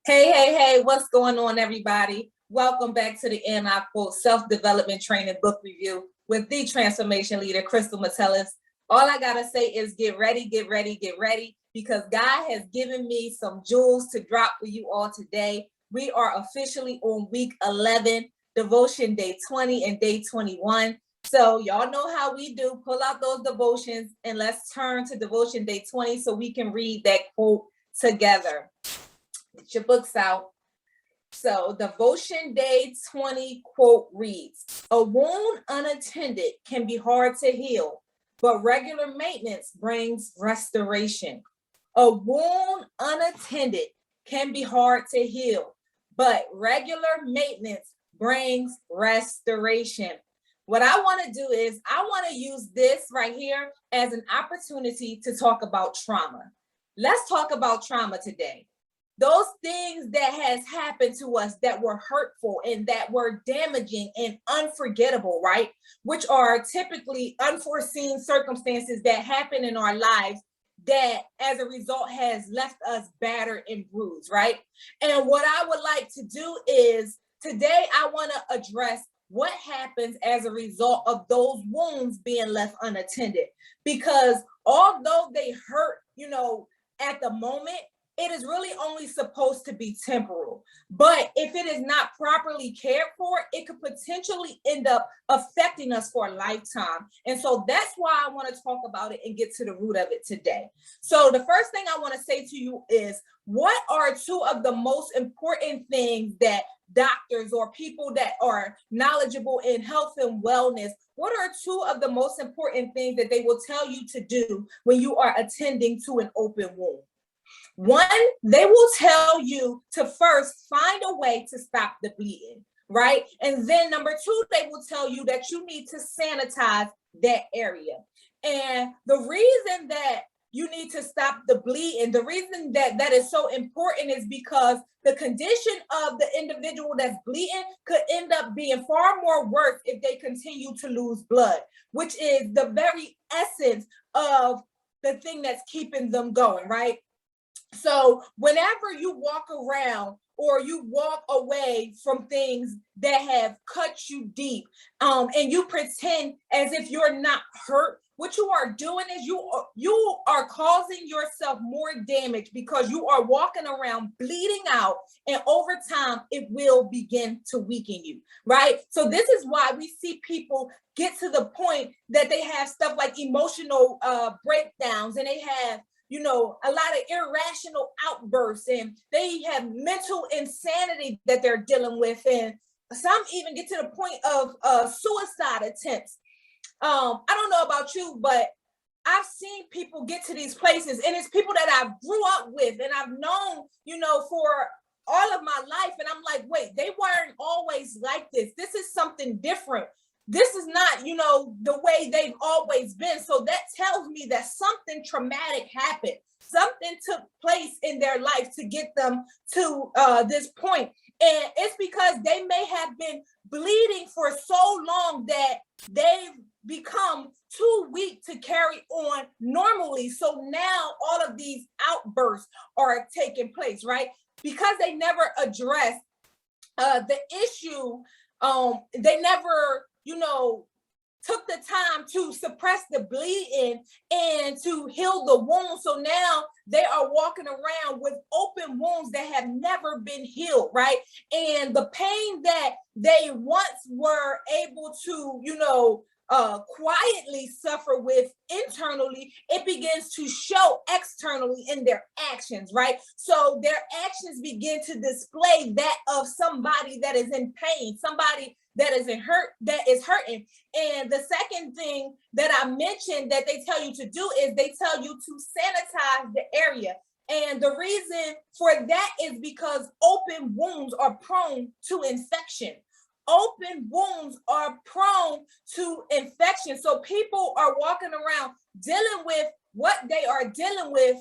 Hey, what's going on, everybody? Welcome back to the I Quote Self-Development Training Book Review with the Transformation Leader, Crystal Metellus. All I gotta say is get ready, because God has given me some jewels to drop for you all today. We are officially on week 11, devotion day 20 and day 21. So y'all know how we do. Pull out those devotions and let's turn to devotion day 20 so we can read that quote together. Get your books out. So devotion day 20 quote reads, "A wound unattended can be hard to heal, but regular maintenance brings restoration." A wound unattended can be hard to heal, but regular maintenance brings restoration. What I want to do is I want to use this right here as an opportunity to talk about trauma. Let's talk about trauma today. Those things that has happened to us that were hurtful and that were damaging and unforgettable, right? Which are typically unforeseen circumstances that happen in our lives that as a result has left us battered and bruised, right? And what I would like to do is today I want to address what happens as a result of those wounds being left unattended. Because although they hurt, at the moment, it is really only supposed to be temporal. But if it is not properly cared for, it could potentially end up affecting us for a lifetime. And so that's why I want to talk about it and get to the root of it today. So the first thing I want to say to you is, what are two of the most important things that doctors or people that are knowledgeable in health and wellness, what are two of the most important things that they will tell you to do when you are attending to an open wound? One, they will tell you to first find a way to stop the bleeding, right? And then number two, they will tell you that you need to sanitize that area. And the reason that you need to stop the bleeding, the reason that that is so important is because the condition of the individual that's bleeding could end up being far more worse if they continue to lose blood, which is the very essence of the thing that's keeping them going, right? So whenever you walk around or you walk away from things that have cut you deep, and you pretend as if you're not hurt, what you are doing is you are causing yourself more damage because you are walking around bleeding out, and over time it will begin to weaken you, right? So this is why we see people get to the point that they have stuff like emotional breakdowns, and they have a lot of irrational outbursts, and they have mental insanity that they're dealing with. And some even get to the point of suicide attempts. I don't know about you, but I've seen people get to these places, and it's people that I grew up with and I've known, for all of my life. And I'm like, wait, they weren't always like this. This is something different. This is not, the way they've always been. So that tells me that something traumatic happened. Something took place in their life to get them to this point. And it's because they may have been bleeding for so long that they've become too weak to carry on normally. So now all of these outbursts are taking place, right? Because they never addressed the issue. They never took the time to suppress the bleeding and to heal the wound. So now they are walking around with open wounds that have never been healed, right? And the pain that they once were able to, quietly suffer with internally, it begins to show externally in their actions, right? So their actions begin to display that of somebody that is in pain, somebody that is hurting. And the second thing that I mentioned that they tell you to do is they tell you to sanitize the area. And the reason for that is because open wounds are prone to infection. Open wounds are prone to infection. So people are walking around dealing with what they are dealing with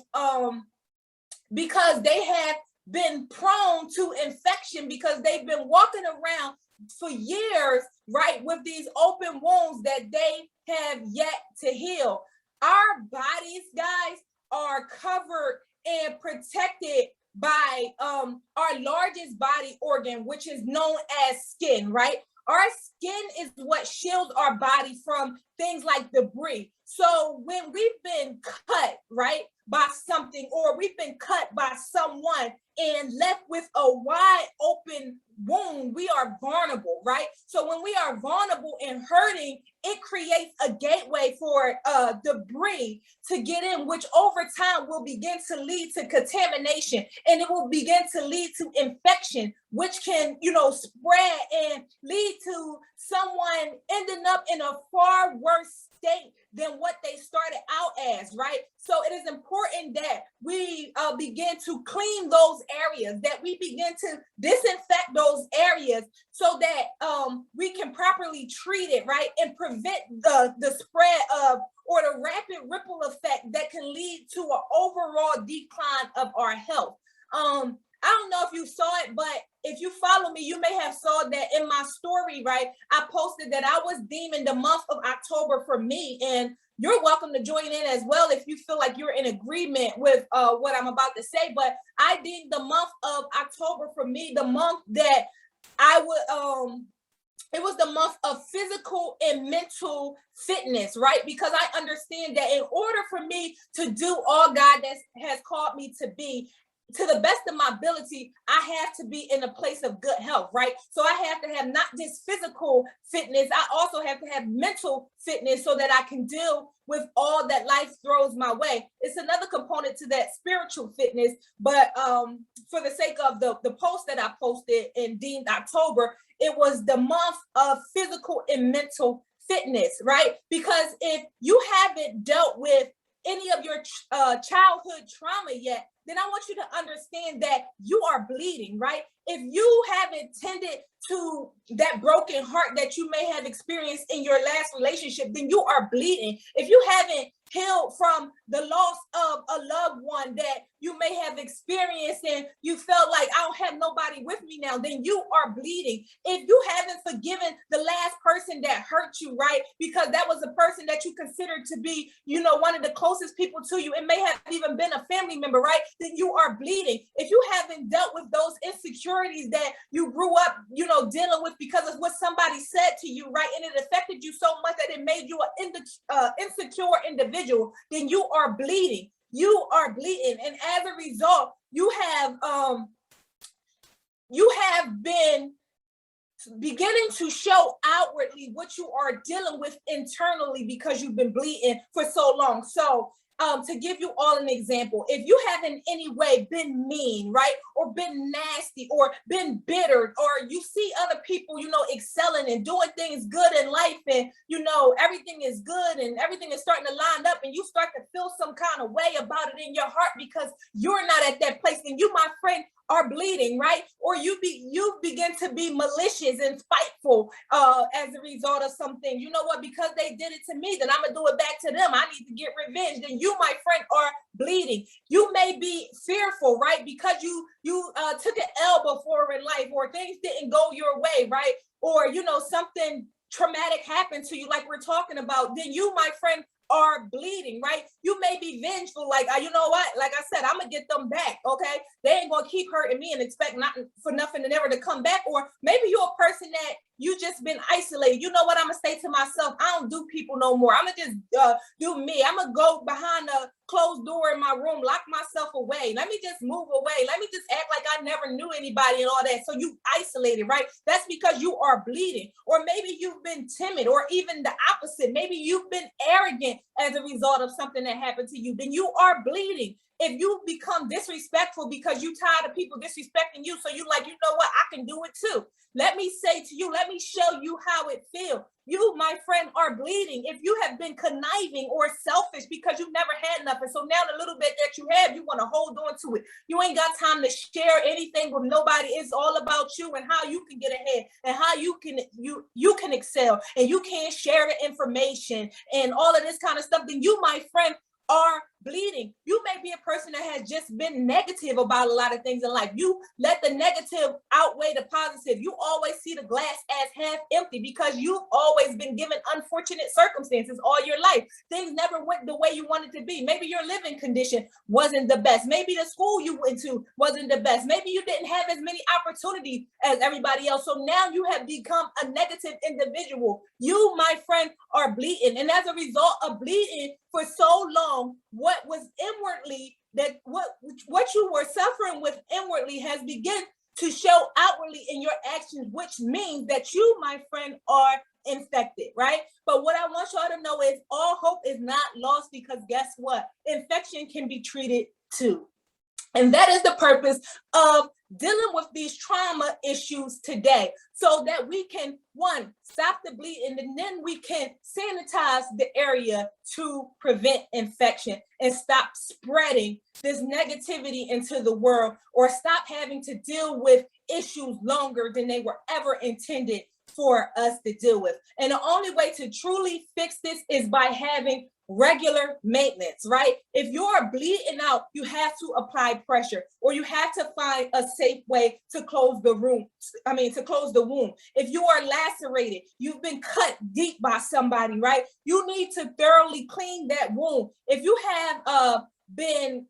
because they have been prone to infection, because they've been walking around for years, right, with these open wounds that they have yet to heal. Our bodies, guys, are covered and protected by our largest body organ, which is known as skin, right? Our skin is what shields our body from things like debris. So when we've been cut, right, by something, or we've been cut by someone and left with a wide open wound, we are vulnerable, right? So when we are vulnerable and hurting, it creates a gateway for debris to get in, which over time will begin to lead to contamination, and it will begin to lead to infection, which can, spread and lead to someone ending up in a far worse state than what they started out as, right? So it is important that we begin to clean those areas, that we begin to disinfect those areas so that we can properly treat it, right? And prevent the spread of, or the rapid ripple effect that can lead to an overall decline of our health. I don't know if you saw it, but if you follow me, you may have saw that in my story, right? I posted that I was deeming the month of October for me, and you're welcome to join in as well if you feel like you're in agreement with what I'm about to say. But I deemed the month of October for me the month that I would it was the month of physical and mental fitness, right? Because I understand that in order for me to do all God has called me to be, to the best of my ability, I have to be in a place of good health, right? So I have to have not just physical fitness, I also have to have mental fitness so that I can deal with all that life throws my way. It's another component to that spiritual fitness, but for the sake of the post that I posted and deemed October, it was the month of physical and mental fitness, right? Because if you haven't dealt with any of your childhood trauma yet, then I want you to understand that you are bleeding, right? If you haven't tended to that broken heart that you may have experienced in your last relationship, then you are bleeding. If you haven't healed from the loss of a loved one that you may have experienced and you felt like, I don't have nobody with me now, then you are bleeding. If you haven't forgiven the last person that hurt you, right, because that was a person that you considered to be, one of the closest people to you, it may have even been a family member, right, then you are bleeding. If you haven't dealt with those insecurities that you grew up, dealing with because of what somebody said to you, right, and it affected you so much that it made you an insecure individual, then you are bleeding. You are bleeding, and as a result, you have been beginning to show outwardly what you are dealing with internally because you've been bleeding for so long. So to give you all an example, if you have in any way been mean, right, or been nasty, or been bitter, or you see other people, excelling and doing things good in life, and everything is good and everything is starting to line up, and you start to feel some kind of way about it in your heart because you're not at that place, and you, my friend, are bleeding, right? Or you begin to be malicious and spiteful as a result of something. You know what? Because they did it to me, then I'm gonna do it back to them. I need to get revenge. Then you, my friend, are bleeding. You may be fearful, right? Because you took an L before in life, or things didn't go your way, right? Or something traumatic happened to you, like we're talking about. Then you, my friend, are bleeding, right? You may be vengeful, like, you know what? Like I said, I'm gonna get them back, okay? They ain't gonna keep hurting me and expect nothing and never to come back. Or maybe you're a person that you just been isolated. You know what? I'm gonna say to myself, I don't do people no more. I'm gonna just do me. I'm gonna go behind a closed door in my room, lock myself away. Let me just move away. Let me just act like I never knew anybody and all that. So you isolated, right? That's because you are bleeding. Or maybe you've been timid, or even the opposite. Maybe you've been arrogant as a result of something that happened to you. Then you are bleeding. If you become disrespectful because you tired of people disrespecting you, so you like, you know what, I can do it too. Let me say to you, let me show you how it feels. You, my friend, are bleeding. If you have been conniving or selfish because you never had nothing, so now the little bit that you have, you want to hold on to it. You ain't got time to share anything with nobody. It's all about you and how you can get ahead and how you can excel, and you can't share the information and all of this kind of stuff. Then you, my friend, are bleeding. You may be a person that has just been negative about a lot of things in life. You let the negative outweigh the positive. You always see the glass as half empty because you've always been given unfortunate circumstances all your life. Things never went the way you wanted to be. Maybe your living condition wasn't the best. Maybe the school you went to wasn't the best. Maybe you didn't have as many opportunities as everybody else. So now you have become a negative individual. You, my friend, are bleeding. And as a result of bleeding for so long, what was inwardly, that what you were suffering with inwardly has begun to show outwardly in your actions, which means that you, my friend, are infected, right? But what I want y'all to know is all hope is not lost, because guess what? Infection can be treated too. And that is the purpose of dealing with these trauma issues today, so that we can, one, stop the bleeding, and then we can sanitize the area to prevent infection and stop spreading this negativity into the world, or stop having to deal with issues longer than they were ever intended for us to deal with. And the only way to truly fix this is by having regular maintenance, right? If you're bleeding out, you have to apply pressure, or you have to find a safe way to close the wound. If you are lacerated, you've been cut deep by somebody, right? You need to thoroughly clean that wound. If you have been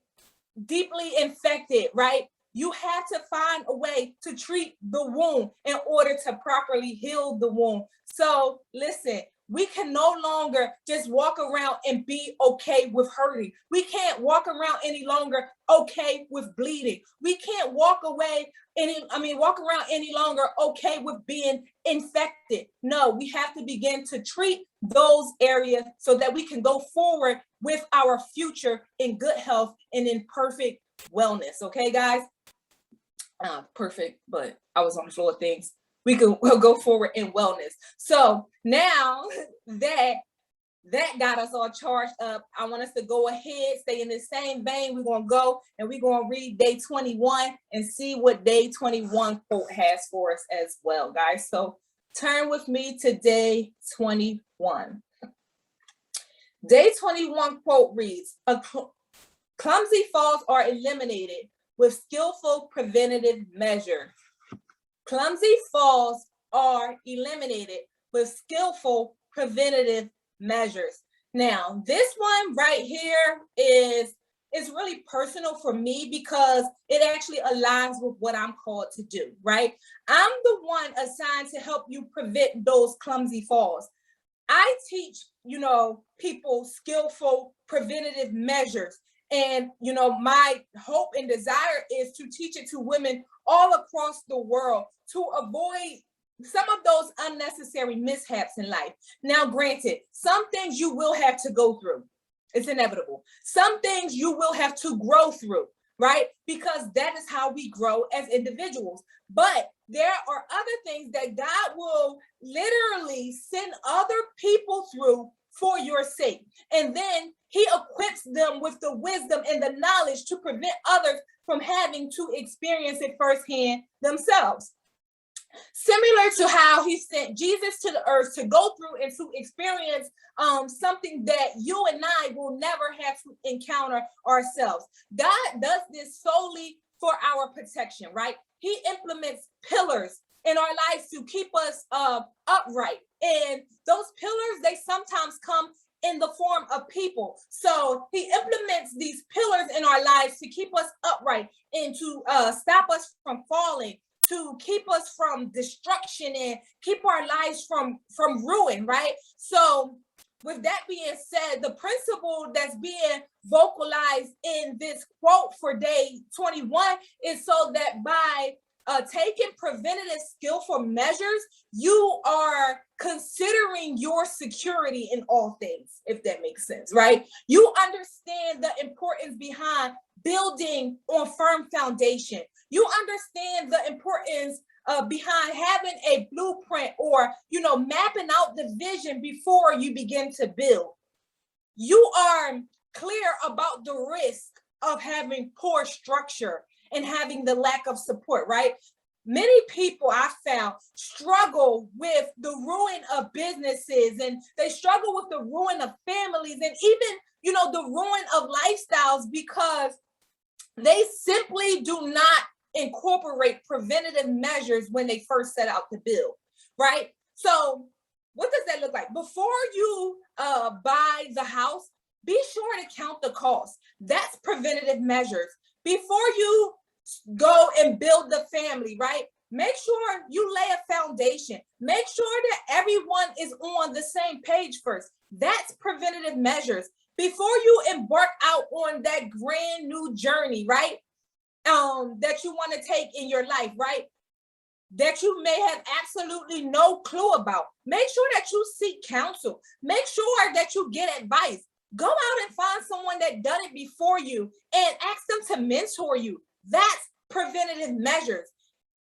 deeply infected, right? You have to find a way to treat the wound in order to properly heal the wound. So listen, we can no longer just walk around and be okay with hurting. We can't walk around any longer okay with bleeding. We can't walk around any longer okay with being infected. No, we have to begin to treat those areas so that we can go forward with our future in good health and in perfect wellness. Okay, guys? Perfect, but I was on the floor of things. We'll go forward in wellness. So now that got us all charged up, I want us to go ahead, stay in the same vein. We're going to go and we're going to read day 21 and see what day 21 quote has for us as well, guys. So turn with me to day 21. Day 21 quote reads, clumsy falls are eliminated with skillful preventative measures. Clumsy falls are eliminated with skillful preventative measures. Now, this one right here is really personal for me because it actually aligns with what I'm called to do, right? I'm the one assigned to help you prevent those clumsy falls. I teach, people skillful preventative measures. And, my hope and desire is to teach it to women all across the world to avoid some of those unnecessary mishaps in life. Now, granted, some things you will have to go through. It's inevitable. Some things you will have to grow through, right? Because that is how we grow as individuals. But there are other things that God will literally send other people through for your sake. And then he equips them with the wisdom and the knowledge to prevent others from having to experience it firsthand themselves. Similar to how he sent Jesus to the earth to go through and to experience something that you and I will never have to encounter ourselves. God does this solely for our protection, right? He implements pillars in our lives to keep us upright. And those pillars, they sometimes come in the form of people. So he implements these pillars in our lives to keep us upright and to stop us from falling, to keep us from destruction and keep our lives from ruin, right? So with that being said, the principle that's being vocalized in this quote for day 21 is so that by taking preventative skillful measures, you are considering your security in all things, if that makes sense, right? You understand the importance behind building on firm foundation. You understand the importance behind having a blueprint or, mapping out the vision before you begin to build. You are clear about the risk of having poor structure and having the lack of support, right? Many people I found struggle with the ruin of businesses, and they struggle with the ruin of families, and even the ruin of lifestyles because they simply do not incorporate preventative measures when they first set out to build, right? So what does that look like? Before you buy the house, be sure to count the cost. That's preventative measures. Before you go and build the family, right? Make sure you lay a foundation. Make sure that everyone is on the same page first. That's preventative measures. Before you embark out on that grand new journey, right? That you want to take in your life, right? That you may have absolutely no clue about. Make sure that you seek counsel. Make sure that you get advice. Go out and find someone that done it before you and ask them to mentor you. That's preventative measures.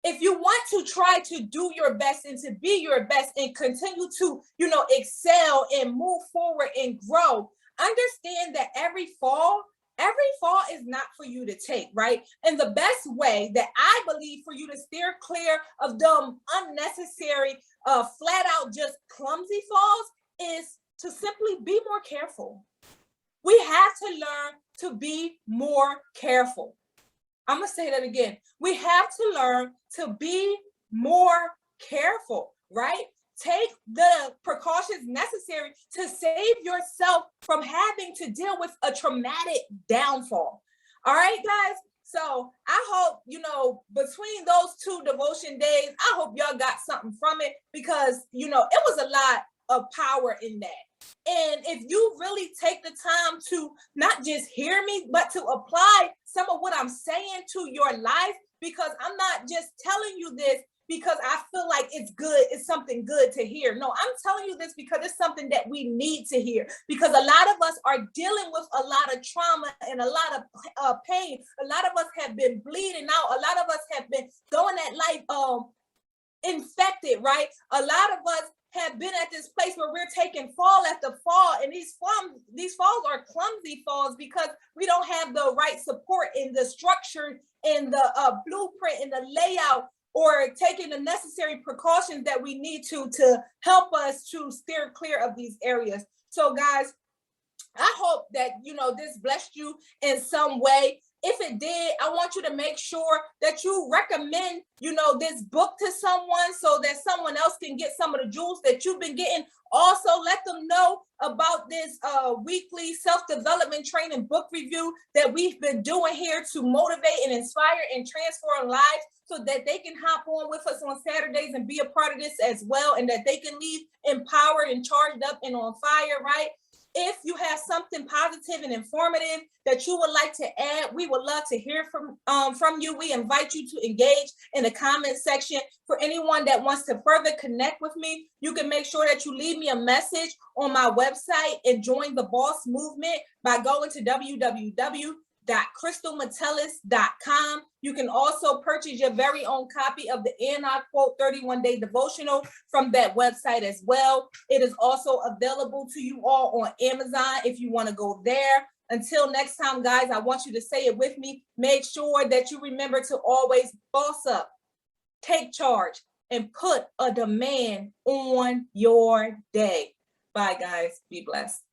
If you want to try to do your best and to be your best and continue to, excel and move forward and grow, understand that every fall is not for you to take, right? And the best way that I believe for you to steer clear of them unnecessary, flat out just clumsy falls is to simply be more careful. We have to learn to be more careful. I'm going to say that again. We have to learn to be more careful, right? Take the precautions necessary to save yourself from having to deal with a traumatic downfall. All right, guys? So I hope, between those 2 devotion days, I hope y'all got something from it because, it was a lot of power in that. And if you really take the time to not just hear me, but to apply some of what I'm saying to your life, because I'm not just telling you this because I feel like it's good, it's something good to hear. No, I'm telling you this because it's something that we need to hear, because a lot of us are dealing with a lot of trauma and a lot of pain. A lot of us have been bleeding out. A lot of us have been going at life infected, right? A lot of us have been at this place where we're taking fall after fall, and these falls are clumsy falls because we don't have the right support in the structure, in the blueprint, in the layout, or taking the necessary precautions that we need to help us to steer clear of these areas. So guys, I hope that, this blessed you in some way. If it did, I want you to make sure that you recommend, this book to someone so that someone else can get some of the jewels that you've been getting. Also, let them know about this weekly self-development training book review that we've been doing here to motivate and inspire and transform lives, so that they can hop on with us on Saturdays and be a part of this as well, and that they can leave empowered and charged up and on fire, right? If you have something positive and informative that you would like to add, we would love to hear from you. We invite you to engage in the comment section. For anyone that wants to further connect with me, you can make sure that you leave me a message on my website and join the Boss Movement by going to www.crystalmetellus.com. You can also purchase your very own copy of the And I Quote 31-Day Devotional from that website as well. It is also available to you all on Amazon if you want to go there. Until next time, guys, I want you to say it with me. Make sure that you remember to always boss up, take charge, and put a demand on your day. Bye, guys. Be blessed.